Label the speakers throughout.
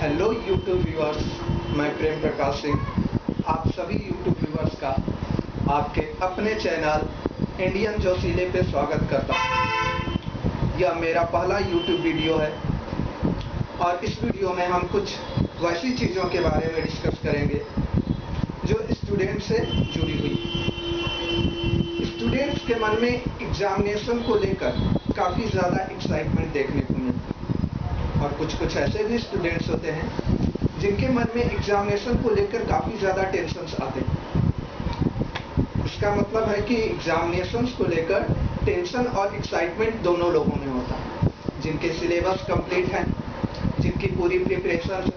Speaker 1: Hello YouTube viewers, मैं प्रेम प्रकाश सिंह आप सभी यूट्यूब व्यूअर्स का आपके अपने चैनल इंडियन जोशीले पे स्वागत करता हूँ। यह मेरा पहला यूट्यूब वीडियो है और इस वीडियो में हम कुछ वैसी चीज़ों के बारे में डिस्कस करेंगे जो स्टूडेंट से जुड़ी हुई। स्टूडेंट्स के मन में एग्जामिनेशन को लेकर काफ़ी ज़्यादा एक्साइटमेंट देखने को मिलता है और कुछ ऐसे भी स्टूडेंट्स होते हैं जिनके मन में एग्जामिनेशन को लेकर काफ़ी ज़्यादा टेंशन्स आते हैं। इसका मतलब है कि एग्जामिनेशंस को लेकर टेंशन और एक्साइटमेंट दोनों लोगों में होता है। जिनके सिलेबस कंप्लीट है, जिनकी पूरी प्रिपरेशन,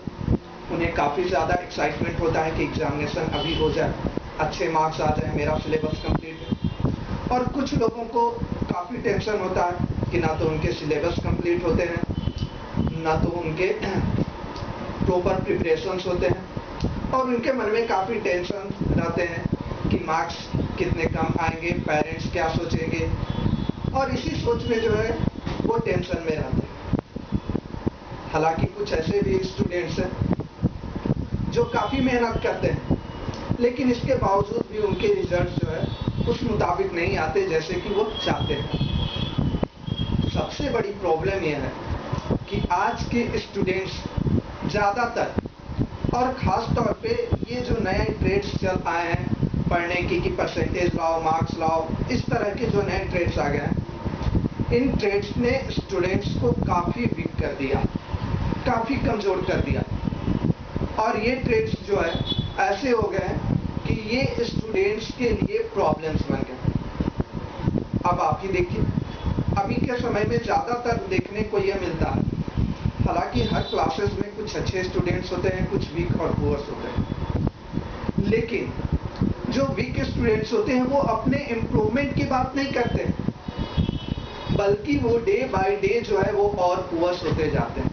Speaker 1: उन्हें काफ़ी ज़्यादा एक्साइटमेंट होता है कि एग्जामिनेशन अभी हो जाए, अच्छे मार्क्स आ जाए, मेरा सिलेबस कंप्लीट है। और कुछ लोगों को काफ़ी टेंशन होता है कि ना तो उनके सिलेबस कंप्लीट होते हैं, ना तो उनके प्रॉपर प्रिपरेशंस होते हैं और उनके मन में काफ़ी टेंशन रहते हैं कि मार्क्स कितने कम आएंगे, पेरेंट्स क्या सोचेंगे, और इसी सोच में जो है वो टेंशन में रहते हैं। हालांकि कुछ ऐसे भी स्टूडेंट्स हैं जो काफ़ी मेहनत करते हैं, लेकिन इसके बावजूद भी उनके रिजल्ट जो है उस मुताबिक नहीं आते जैसे कि वो चाहते हैं। सबसे बड़ी प्रॉब्लम यह है कि आज के स्टूडेंट्स ज़्यादातर और ख़ास तौर पे ये जो नए ट्रेड्स चल आए हैं पढ़ने की कि परसेंटेज लाओ, मार्क्स लाओ, इस तरह के जो नए ट्रेड्स आ गए हैं, इन ट्रेड्स ने स्टूडेंट्स को काफ़ी वीक कर दिया, काफ़ी कमज़ोर कर दिया। और ये ट्रेड्स जो है ऐसे हो गए हैं कि ये स्टूडेंट्स के लिए प्रॉब्लम्स बन गए। अब आप ही देखिए, अभी के समय में ज़्यादातर देखने को यह मिलता है, हालांकि हर क्लासेस में कुछ अच्छे स्टूडेंट्स होते हैं, कुछ वीक और पुअर्स होते हैं, लेकिन जो वीक स्टूडेंट्स होते हैं वो अपने इम्प्रूवमेंट की बात नहीं करते, बल्कि वो डे बाय डे जो है वो और पुअर्स होते जाते हैं।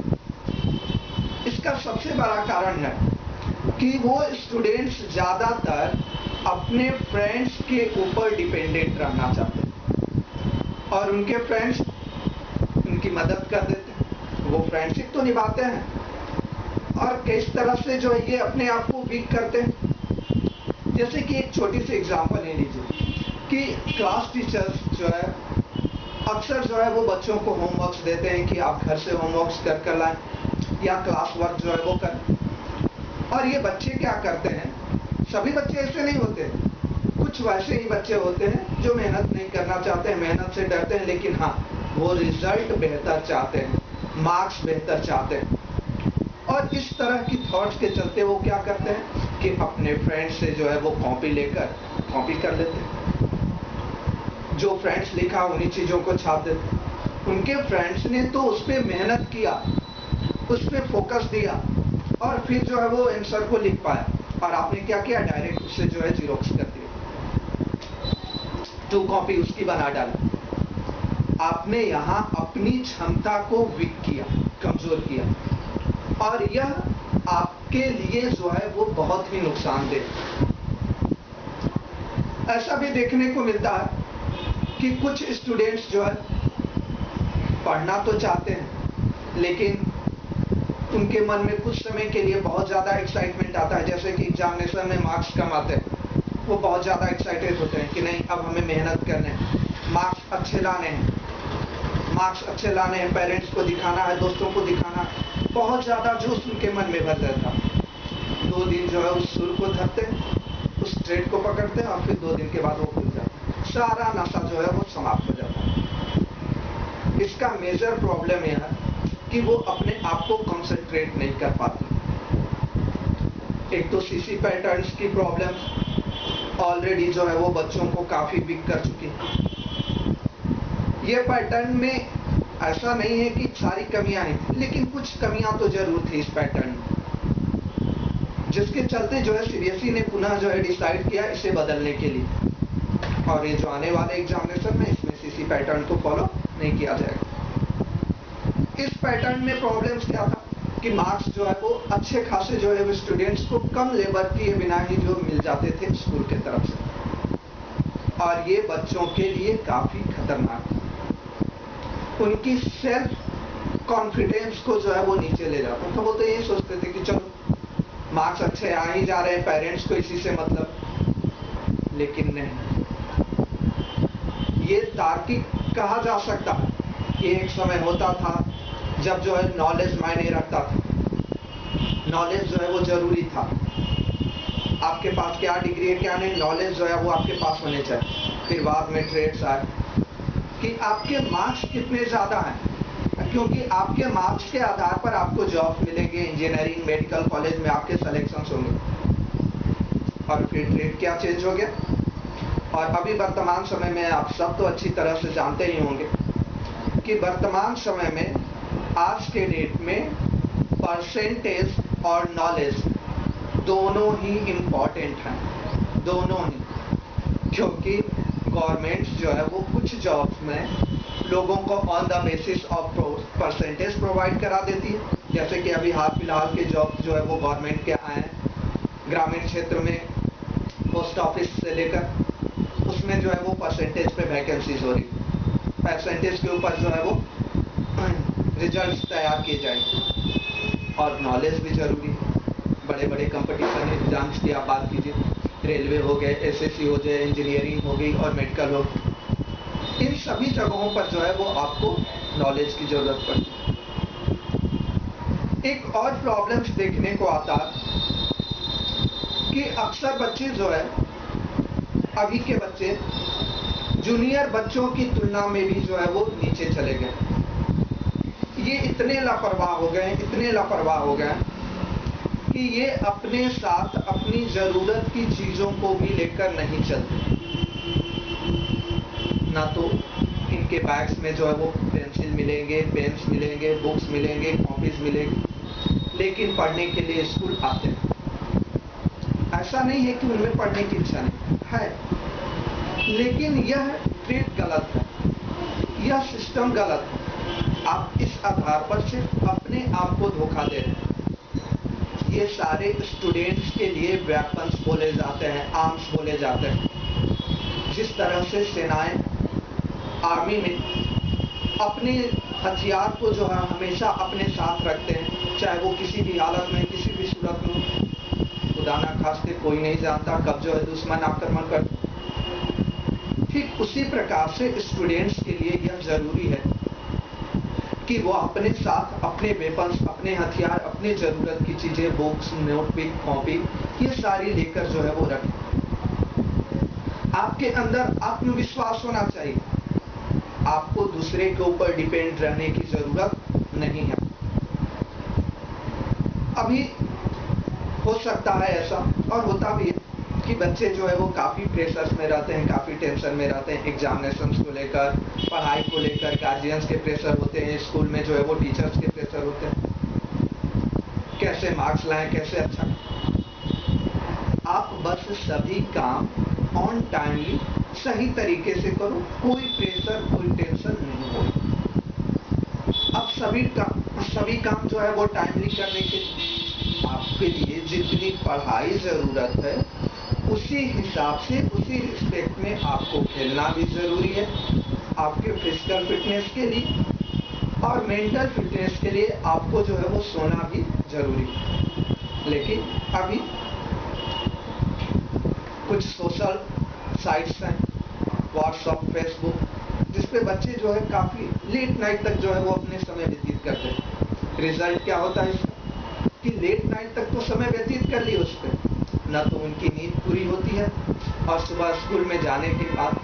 Speaker 1: इसका सबसे बड़ा कारण है कि वो स्टूडेंट्स ज़्यादातर अपने फ्रेंड्स के ऊपर डिपेंडेंट रहना चाहते हैं और उनके फ्रेंड्स उनकी मदद कर देते हैं, वो फ्रेंडशिप तो निभाते हैं और किस तरह से जो है ये अपने आप को वीक करते हैं। जैसे कि एक छोटी सी एग्जांपल ले लीजिए कि क्लास टीचर्स जो है अक्सर जो है वो बच्चों को होमवर्क्स देते हैं कि आप घर से होमवर्क्स कर लाएं या क्लास वर्क जो है वो करें। और ये बच्चे क्या करते हैं, सभी बच्चे ऐसे नहीं होते, कुछ वैसे ही बच्चे होते हैं जो मेहनत नहीं करना चाहते हैं, मेहनत से डरते हैं, लेकिन हाँ वो रिजल्ट बेहतर चाहते हैं, मार्क्स बेहतर चाहते हैं। और इस तरह की थॉट्स के चलते वो क्या करते हैं कि अपने फ्रेंड्स से जो है वो कॉपी लेकर कॉपी कर लेते हैं, जो फ्रेंड्स लिखा उन्हीं चीज़ों को छाप देते हैं। उनके फ्रेंड्स ने तो उस पर मेहनत किया, उस पर फोकस दिया और फिर जो है वो आंसर को लिख पाया, और आपने क्या किया, डायरेक्ट उससे जो है जीरोक्स कर दिया, 2 कॉपी उसकी बना डाली। आपने यहाँ अपनी क्षमता को वीक किया, कमजोर किया, और यह आपके लिए जो है वो बहुत ही नुकसानदेह। ऐसा भी देखने को मिलता है कि कुछ स्टूडेंट्स जो है पढ़ना तो चाहते हैं, लेकिन उनके मन में कुछ समय के लिए बहुत ज़्यादा एक्साइटमेंट आता है, जैसे कि एग्जामिनेशन में मार्क्स कम आते हैं, वो बहुत ज़्यादा एक्साइटेड होते हैं कि नहीं अब हमें मेहनत करने हैं, मार्क्स अच्छे लाने हैं, मार्क्स अच्छे लाने हैं, पेरेंट्स को दिखाना है, दोस्तों को दिखाना है, बहुत ज़्यादा जोश उनके मन में भर जाता है। 2 दिन जो है उस सुर को धरते हैं, उस ट्रेड को पकड़ते हैं और फिर 2 दिन के बाद वो भूल जाते हैं, सारा नशा जो है वो समाप्त हो जाता है। इसका मेजर प्रॉब्लम यह है कि वो अपने आप को कंसंट्रेट नहीं कर पाते। एक तो सीसी पैटर्न्स की प्रॉब्लम ऑलरेडी जो है वो बच्चों को काफ़ी वीक कर चुकी है। ये पैटर्न में ऐसा नहीं है कि सारी कमियां हैं, लेकिन कुछ कमियां तो जरूर थी इस पैटर्न में, जिसके चलते जो है सीबीएसई ने पुनः जो है डिसाइड किया इसे बदलने के लिए, और ये जो आने वाले एग्जामिनेशन में इसमें सीसी पैटर्न को फॉलो नहीं किया जाएगा। इस पैटर्न में प्रॉब्लम्स क्या था कि मार्क्स जो है वो अच्छे खासे जो है वो स्टूडेंट्स को कम लेबर किए बिना ही जो मिल जाते थे स्कूल के तरफ से, और ये बच्चों के लिए काफ़ी खतरनाक, उनकी सेल्फ कॉन्फिडेंस को जो है वो नीचे ले जाता है। तो वो तो यही सोचते थे कि चलो मार्क्स अच्छे आ ही जा रहे हैं, पेरेंट्स को इसी से मतलब। लेकिन नहीं, ये तार्किक कहा जा सकता है कि एक समय होता था जब जो है नॉलेज मायने रखता था, नॉलेज जो है वो जरूरी था। आपके पास क्या डिग्री है क्या नहीं, नॉलेज जो है वो आपके पास होने चाहिए। फिर बाद में ट्रेड्स आए कि आपके मार्क्स कितने ज़्यादा हैं, क्योंकि आपके मार्क्स के आधार पर आपको जॉब मिलेंगे, इंजीनियरिंग मेडिकल कॉलेज में आपके सिलेक्शंस होंगे। और फिर ट्रेड क्या चेंज हो गया, और अभी वर्तमान समय में आप सब तो अच्छी तरह से जानते ही होंगे कि वर्तमान समय में आज के डेट में परसेंटेज और नॉलेज दोनों ही इम्पॉर्टेंट हैं, दोनों ही। क्योंकि गवर्नमेंट जो है वो कुछ जॉब्स में लोगों को on the basis of percentage provide करा देती है, जैसे कि अभी हाल फिलहाल के जॉब जो है वो गवर्नमेंट के आए हैं ग्रामीण क्षेत्र में, पोस्ट ऑफिस से लेकर, उसमें जो है वो परसेंटेज पे वैकेंसीज हो रही, परसेंटेज के ऊपर जो है वो रिजल्ट्स तैयार किए जाएंगे। और नॉलेज भी जरूरी है। बड़े बड़े कंपटीशन एग्जाम्स की आप बात कीजिए, रेलवे हो गए, एसएससी हो जाए, इंजीनियरिंग हो गई और मेडिकल हो, इन सभी जगहों पर जो है वो आपको नॉलेज की जरूरत पड़ती है। एक और प्रॉब्लम्स देखने को आता कि अक्सर बच्चे जो है, अभी के बच्चे जूनियर बच्चों की तुलना में भी जो है वो नीचे चले गए। ये इतने लापरवाह हो गए, इतने लापरवाह हो गए कि ये अपने साथ अपनी जरूरत की चीजों को भी लेकर नहीं चलते। ना तो इनके बैग्स में जो है वो पेंसिल मिलेंगे, पेन्स मिलेंगे, बुक्स मिलेंगे, कॉपीज मिलेंगी, लेकिन पढ़ने के लिए स्कूल आते हैं। ऐसा नहीं है कि उनमें पढ़ने की इच्छा नहीं है, लेकिन यह ट्रेड गलत है, यह सिस्टम गलत है। आप इस आधार पर सिर्फ अपने आप को धोखा दे रहे हैं। ये सारे स्टूडेंट्स के लिए वेपन्स बोले जाते हैं, आर्म्स बोले जाते हैं। जिस तरह से सेनाएं आर्मी में अपने हथियार को जो है हमेशा अपने साथ रखते हैं, चाहे वो किसी भी हालत में, किसी भी सूरत में, खुदा ना खास्ते कोई नहीं जानता कब जो है दुश्मन आक्रमण कर। ठीक उसी प्रकार से स्टूडेंट्स के लिए यह जरूरी है कि वो अपने साथ अपने वेपन्स, अपने हथियार, अपनी जरूरत की चीजें, बुक्स, नोटबुक, कॉपी, ये सारी लेकर जो है वो रखें। आपके अंदर आत्मविश्वास होना चाहिए। आपको दूसरे के ऊपर डिपेंड रहने की जरूरत नहीं है। अभी हो सकता है ऐसा, और होता भी है, कि बच्चे जो है वो काफ़ी प्रेशर्स में रहते हैं, काफ़ी टेंशन में रहते हैं, एग्जामिनेशंस को लेकर, पढ़ाई को लेकर, गार्जियंस के प्रेशर होते हैं, स्कूल में जो है वो टीचर्स के प्रेशर होते हैं, कैसे मार्क्स लाएं, कैसे अच्छा। आप बस सभी काम ऑन टाइमली सही तरीके से करो, कोई प्रेशर, कोई टेंशन नहीं हो। अब सभी काम जो है वो टाइमली करने के आपके लिए जितनी पढ़ाई जरूरत है, उसी हिसाब से, उसी रिस्पेक्ट में आपको खेलना भी जरूरी है, आपके फिजिकल फिटनेस के लिए, और मेंटल फिटनेस के लिए आपको जो है वो सोना भी जरूरी है। लेकिन अभी कुछ सोशल साइट्स हैं, व्हाट्सएप, फेसबुक, जिसपे बच्चे जो है काफी लेट नाइट तक जो है वो अपने समय व्यतीत करते हैं। रिजल्ट क्या होता है इसका कि लेट नाइट तक तो समय व्यतीत कर लिया उस पर, न तो उनकी नींद पूरी होती है, और सुबह स्कूल में जाने के बाद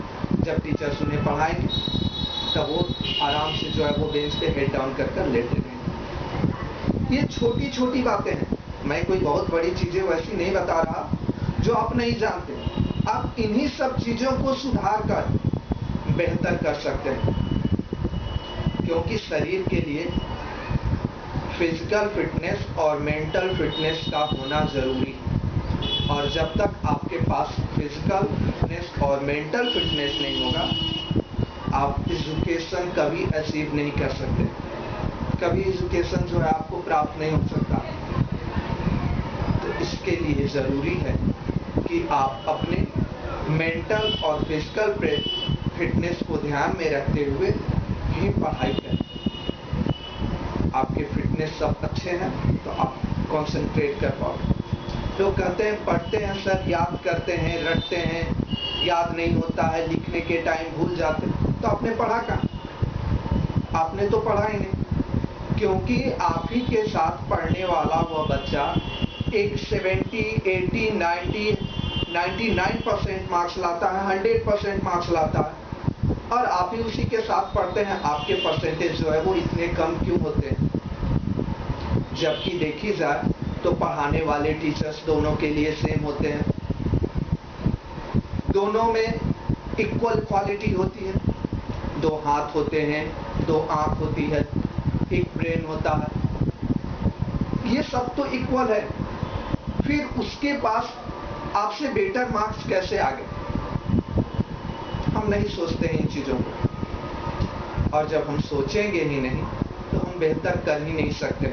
Speaker 1: जब टीचर्स उन्हें पढ़ाएंगे तब वो आराम से जो है वो बेंच पे हेड डाउन कर लेटे रहेंगे। ये छोटी छोटी बातें हैं, मैं कोई बहुत बड़ी चीजें वैसी नहीं बता रहा जो आप नहीं जानते। आप इन्हीं सब चीजों को सुधार कर बेहतर कर सकते हैं, क्योंकि शरीर के लिए फिजिकल फिटनेस और मेंटल फिटनेस का होना जरूरी है। और जब तक आपके पास फिजिकल फिटनेस और मेंटल फिटनेस नहीं होगा, आप एजुकेशन कभी अचीव नहीं कर सकते, कभी एजुकेशन जो है आपको प्राप्त नहीं हो सकता। तो इसके लिए जरूरी है कि आप अपने मेंटल और फिजिकल फिटनेस को ध्यान में रखते हुए ही पढ़ाई करें। आपके फिटनेस सब अच्छे हैं तो आप कंसंट्रेट कर पाओगे। लोग कहते हैं पढ़ते हैं सर, याद करते हैं, रटते हैं, याद नहीं होता है, लिखने के टाइम भूल जाते हैं। तो आपने पढ़ा कहाँ? आपने तो पढ़ा ही नहीं, क्योंकि आप ही के साथ पढ़ने वाला वह बच्चा एक 70, 80, 90, 99% मार्क्स लाता है, 100% मार्क्स लाता है, और आप ही उसी के साथ पढ़ते हैं। आपके परसेंटेज जो है वो इतने कम क्यों होते हैं? जबकि देखी जाए तो पढ़ाने वाले टीचर्स दोनों के लिए सेम होते हैं, दोनों में इक्वल क्वालिटी होती है। 2 हाथ होते हैं, 2 आंख होती है, एक ब्रेन होता है, ये सब तो इक्वल है। फिर उसके पास आपसे बेटर मार्क्स कैसे आ गए? हम नहीं सोचते हैं इन चीज़ों को, और जब हम सोचेंगे ही नहीं तो हम बेहतर कर ही नहीं सकते।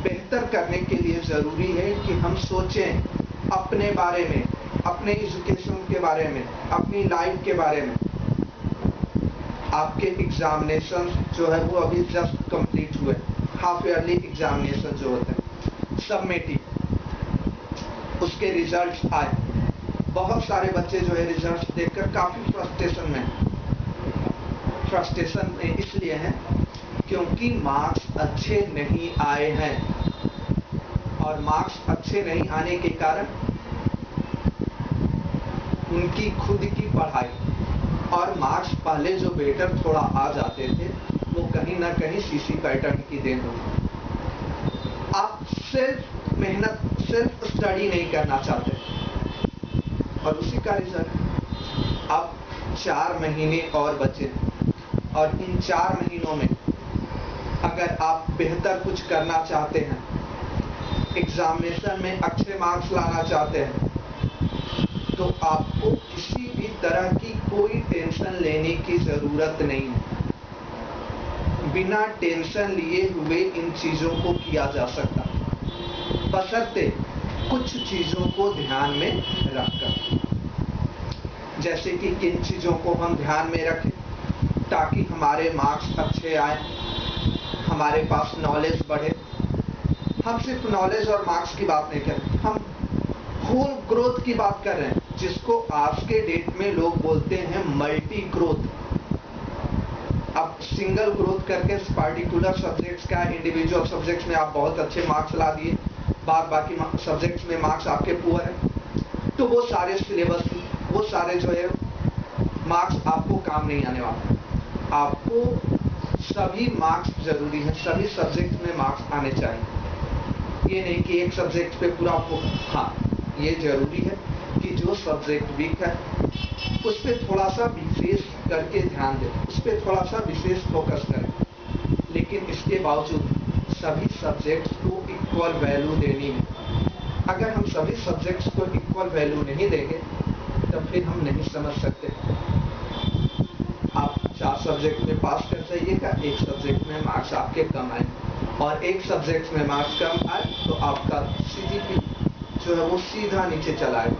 Speaker 1: बेहतर करने के लिए ज़रूरी है कि हम सोचें अपने बारे में, अपने एजुकेशन के बारे में, अपनी लाइफ के बारे में। आपके एग्जामिनेशन जो है वो अभी जस्ट कंप्लीट हुए, हाफ ईयरली एग्जामिनेशन जो होते हैं, सबमेटिव, उसके रिजल्ट्स आए। बहुत सारे बच्चे जो है रिजल्ट्स देखकर काफ़ी फ्रस्ट्रेशन में इसलिए हैं क्योंकि मार्क्स अच्छे नहीं आए हैं, और मार्क्स अच्छे नहीं आने के कारण उनकी खुद की पढ़ाई और मार्क्स पहले जो बेटर थोड़ा आ जाते थे वो कहीं ना कहीं सीसी पैटर्न की देन होगी। आप सिर्फ मेहनत, सिर्फ स्टडी नहीं करना चाहते, और उसी का रिजल्ट अब 4 महीने और बचे, और इन 4 महीनों में अगर आप बेहतर कुछ करना चाहते हैं, एग्जामिनेशन में अच्छे मार्क्स लाना चाहते हैं, तो आपको किसी भी तरह की कोई टेंशन लेने की ज़रूरत नहीं है। बिना टेंशन लिए हुए इन चीज़ों को किया जा सकता है, बशर्ते कुछ चीज़ों को ध्यान में रखकर। जैसे कि किन चीज़ों को हम ध्यान में रखें ताकि हमारे मार्क्स अच्छे आए, हमारे पास नॉलेज बढ़े। हम सिर्फ नॉलेज और मार्क्स की बात नहीं कर रहे, हम होल ग्रोथ की बात कर रहे हैं, जिसको आज के डेट में लोग बोलते हैं मल्टी ग्रोथ। अब सिंगल ग्रोथ करके पार्टिकुलर सब्जेक्ट्स का, इंडिविजुअल सब्जेक्ट्स में आप बहुत अच्छे मार्क्स ला दिए, बाद बाकी सब्जेक्ट्स में मार्क्स आपके पुअर हैं, तो वो सारे सिलेबस, वो सारे जो है मार्क्स आपको काम नहीं आने वाले। आपको सभी मार्क्स जरूरी है, सभी सब्जेक्ट में मार्क्स आने चाहिए। ये नहीं कि एक सब्जेक्ट पे पूरा हाँ, ये जरूरी है कि जो सब्जेक्ट वीक है उस पर थोड़ा सा विशेष करके ध्यान दें, उस पर थोड़ा सा विशेष फोकस करें, लेकिन इसके बावजूद सभी सब्जेक्ट्स को इक्वल वैल्यू देनी है। अगर हम सभी सब्जेक्ट्स को इक्वल वैल्यू नहीं देंगे तो फिर हम नहीं समझ सकते। आप 4 सब्जेक्ट में पास कर जाइएगा, एक सब्जेक्ट में मार्क्स आपके कम आए, और एक सब्जेक्ट में मार्क्स कम आए तो आपका CGPA जो है वो सीधा नीचे चला है।